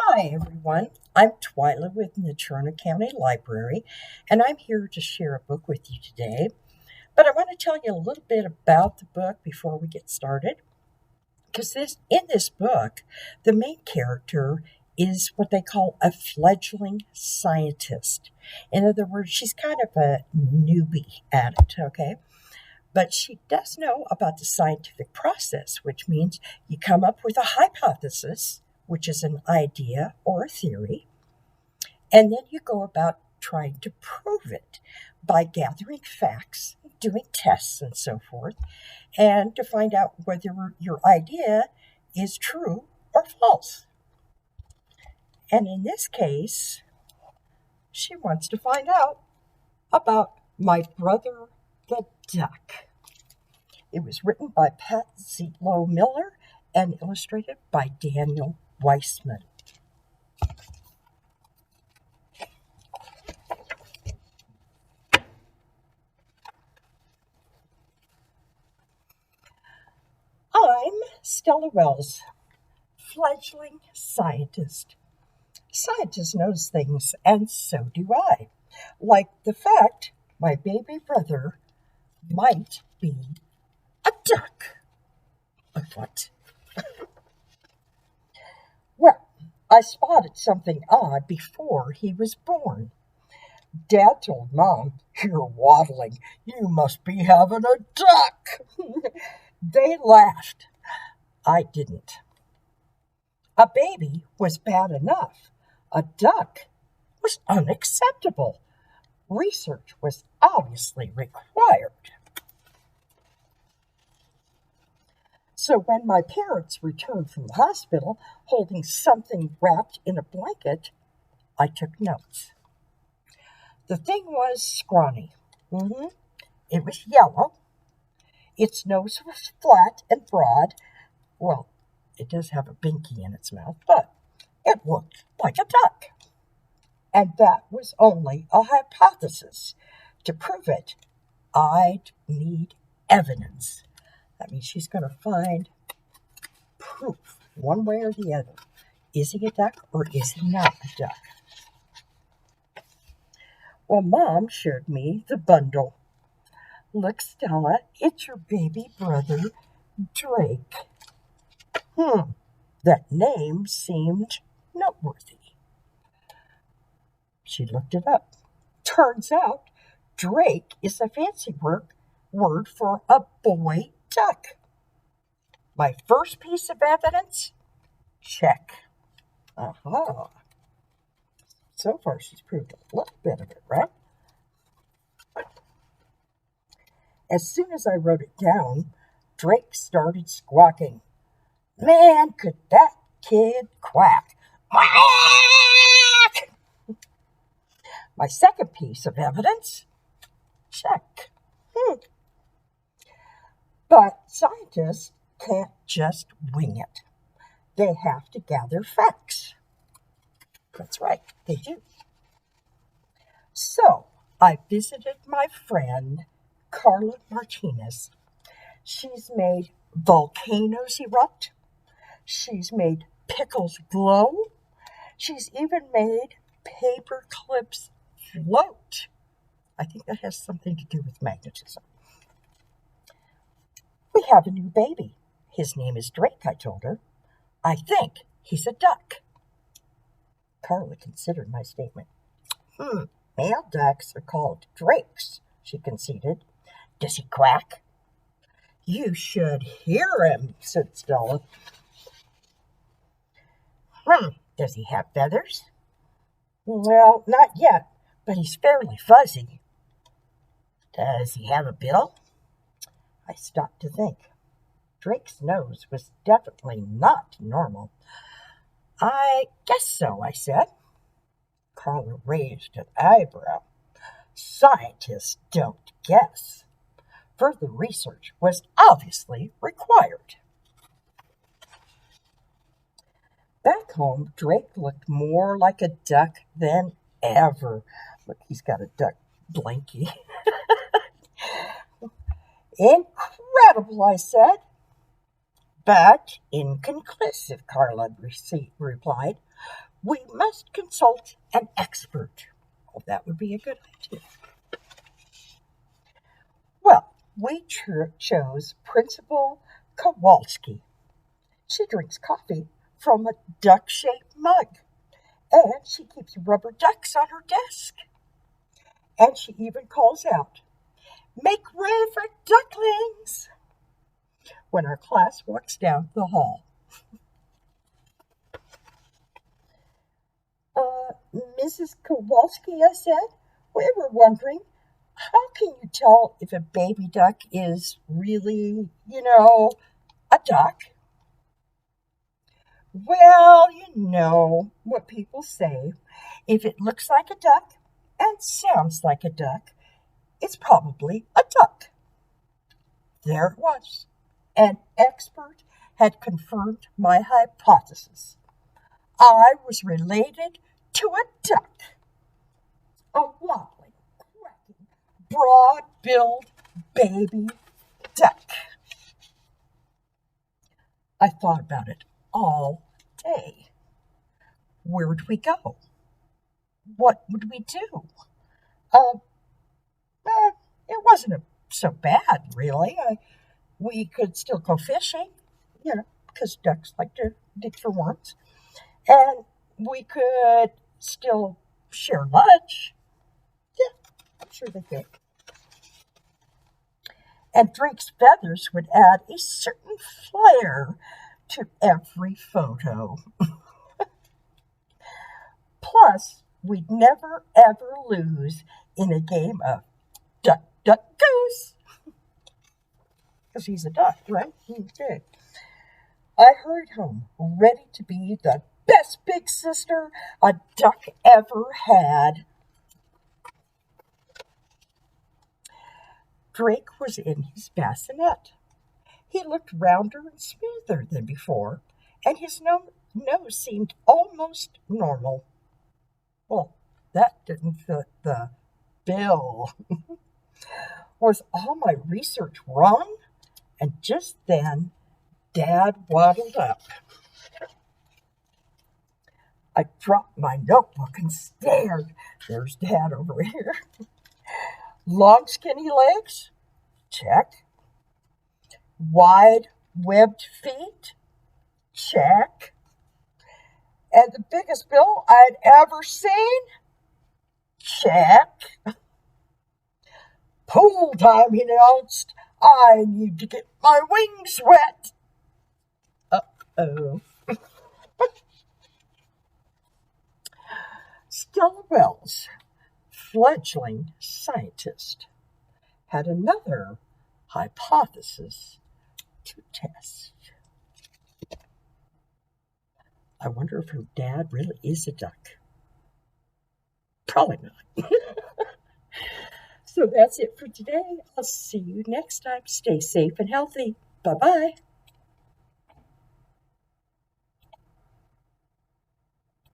Hi, everyone. I'm Twyla with Natrona County Library, and I'm here to share a book with you today. But I want to tell you a little bit about the book before we get started, because in this book, the main character is what they call a fledgling scientist. In other words, she's kind of a newbie at it, okay? But she does know about the scientific process, which means you come up with a hypothesis, which is an idea or a theory, and then you go about trying to prove it by gathering facts, doing tests, and so forth, and to find out whether your idea is true or false. And in this case, she wants to find out about my brother the duck. It was written by Pat Zietlow Miller and illustrated by Daniel Weissman. I'm Stella Wells, fledgling scientist. Scientists knows things, and so do I. Like the fact my baby brother might be a duck. A what? Well, I spotted something odd before he was born. Dad told Mom, "You're waddling. You must be having a duck." They laughed. I didn't. A baby was bad enough. A duck was unacceptable. Research was obviously required. So when my parents returned from the hospital holding something wrapped in a blanket, I took notes. The thing was scrawny. It was yellow. Its nose was flat and broad. Well, it does have a binky in its mouth, but it looked like a duck. And that was only a hypothesis. To prove it, I'd need evidence. That means she's going to find proof, one way or the other. Is he a duck or is he not a duck? Well, Mom showed me the bundle. Look, Stella, it's your baby brother, Drake. That name seemed noteworthy. She looked it up. Turns out, Drake is a fancy word for a boy duck. My first piece of evidence? Check. Aha. So far, she's proved a little bit of it, right? As soon as I wrote it down, Drake started squawking. Man, could that kid quack! Quack! My second piece of evidence? Check. But scientists can't just wing it. They have to gather facts. That's right, they do. So I visited my friend, Carla Martinez. She's made volcanoes erupt. She's made pickles glow. She's even made paper clips float. I think that has something to do with magnetism. We have a new baby. His name is Drake, I told her. I think he's a duck. Carla considered my statement. Male ducks are called drakes, she conceded. Does he quack? You should hear him, said Stella. Does he have feathers? Well, not yet, but he's fairly fuzzy. Does he have a bill? I stopped to think. Drake's nose was definitely not normal. I guess so, I said. Carla raised an eyebrow. Scientists don't guess. Further research was obviously required. Back home, Drake looked more like a duck than ever. Look, he's got a duck blankie. Incredible, I said. But inconclusive, Carla replied. We must consult an expert. Oh, that would be a good idea. Well, we chose Principal Kowalski. She drinks coffee from a duck-shaped mug, and she keeps rubber ducks on her desk. And she even calls out, "Make way for ducklings," when our class walks down the hall. Mrs. Kowalski, I said, "we were wondering, how can you tell if a baby duck is really, a duck?" "Well, you know what people say. If it looks like a duck and sounds like a duck, it's probably a duck." There it was. An expert had confirmed my hypothesis. I was related to a duck. A wobbling, quacking, broad-billed baby duck. I thought about it all day. Where would we go? What would we do? Uh, it wasn't so bad, really. We could still go fishing, because ducks like to dig for worms. And we could still share lunch. Yeah, I'm sure they could. And Drake's feathers would add a certain flair to every photo. Plus, we'd never ever lose in a game of duck, duck, goose. Because he's a duck, right? Okay. I hurried home, ready to be the best big sister a duck ever had. Drake was in his bassinet. He looked rounder and smoother than before, and his nose seemed almost normal. Well, that didn't fit the bill. Was all my research wrong? And just then, Dad waddled up. I dropped my notebook and stared. There's Dad over here. Long, skinny legs? Check. Wide, webbed feet? Check. And the biggest bill I'd ever seen? Check. "Pool time," he announced. "I need to get my wings wet." Uh-oh. Stella Wells, fledgling scientist, had another hypothesis to test. I wonder if her dad really is a duck. Probably not. So that's it for today. I'll see you next time. Stay safe and healthy. Bye-bye.